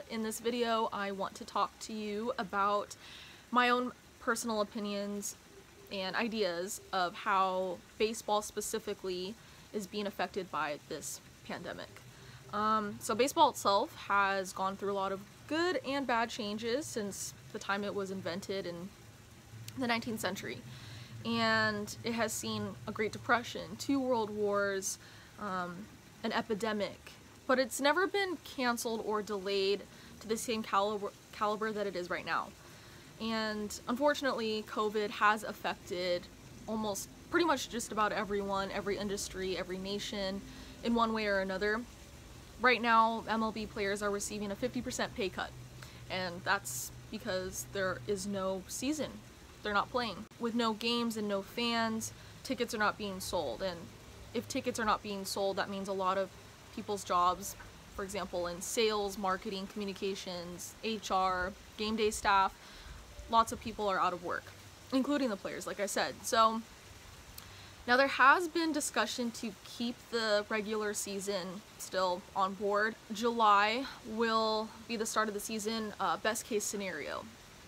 In this video, I want to talk to you about my own personal opinions and ideas of how baseball specifically is being affected by this pandemic. So baseball itself has gone through a lot of good and bad changes since the time it was invented in the 19th century. And it has seen a Great Depression, 2 World Wars, an epidemic, but it's never been canceled or delayed to the same caliber that it is right now. And unfortunately, COVID has affected almost pretty much just about everyone, every industry, every nation in one way or another. Right now, MLB players are receiving a 50% pay cut, and that's because there is no season. They're not playing. With no games and no fans, tickets are not being sold. And if tickets are not being sold, that means a lot of people's jobs, for example, in sales, marketing, communications, HR, game day staff, lots of people are out of work, including the players, like I said. So now there has been discussion to keep the regular season still on board. July will be the start of the season, best case scenario.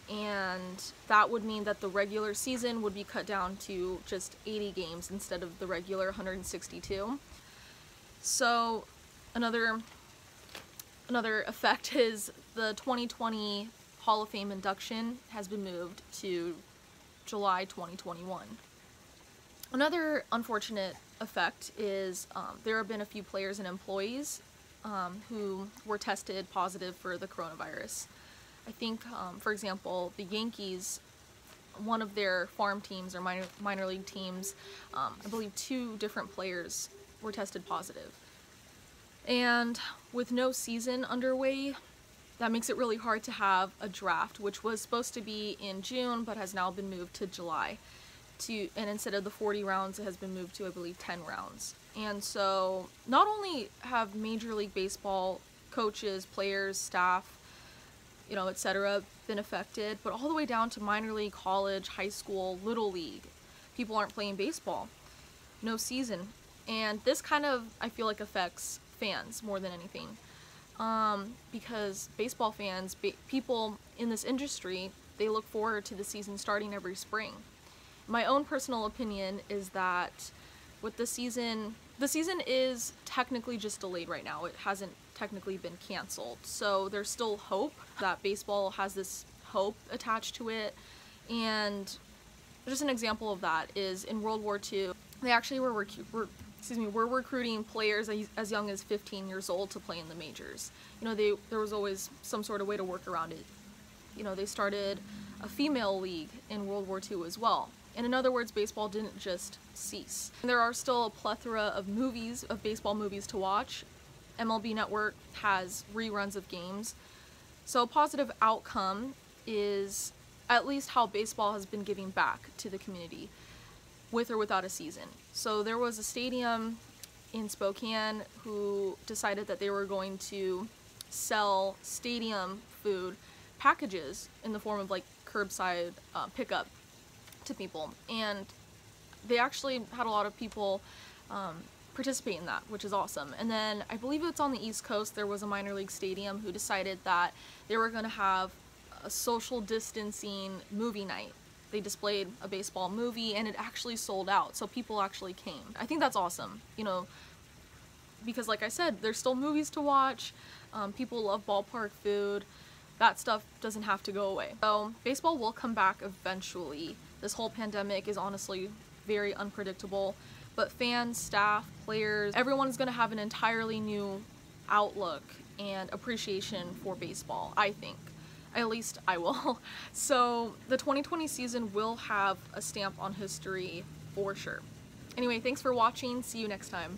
And that would mean that the regular season would be cut down to just 80 games instead of the regular 162. So another effect is the 2020 Hall of Fame induction has been moved to July 2021. Another unfortunate effect is there have been a few players and employees who were tested positive for the coronavirus. I think, for example, the Yankees, one of their farm teams or minor league teams, I believe 2 different players were tested positive. And with no season underway, that makes it really hard to have a draft, which was supposed to be in June but has now been moved to July. And instead of the 40 rounds, it has been moved to, I believe, 10 rounds. And so not only have Major League Baseball coaches, players, staff, etc. been affected, but all the way down to minor league, college, high school, little league. People aren't playing baseball. No season. And this kind of, I feel like, affects fans more than anything. Because baseball fans, people in this industry, they look forward to the season starting every spring. My own personal opinion is that with the season is technically just delayed right now. It hasn't technically been canceled. So there's still hope that baseball has this hope attached to it. And just an example of that is in World War II, they actually were recruiting players as young as 15 years old to play in the majors. There was always some sort of way to work around it. They started a female league in World War II as well. And in other words, baseball didn't just cease. And there are still a plethora of baseball movies to watch. MLB Network has reruns of games. So a positive outcome is at least how baseball has been giving back to the community, with or without a season. So there was a stadium in Spokane who decided that they were going to sell stadium food packages in the form of like curbside pickup to people, and they actually had a lot of people participate in that, which is awesome. And then I believe it's on the East Coast, there was a minor league stadium who decided that they were going to have a social distancing movie night. They displayed a baseball movie and it actually sold out, so people actually came. I think that's awesome, because like I said, there's still movies to watch, people love ballpark food, that stuff doesn't have to go away. So baseball will come back eventually. This whole pandemic is honestly very unpredictable, but fans, staff, players, everyone's gonna have an entirely new outlook and appreciation for baseball, I think. At least I will. So the 2020 season will have a stamp on history for sure. Anyway, thanks for watching. See you next time.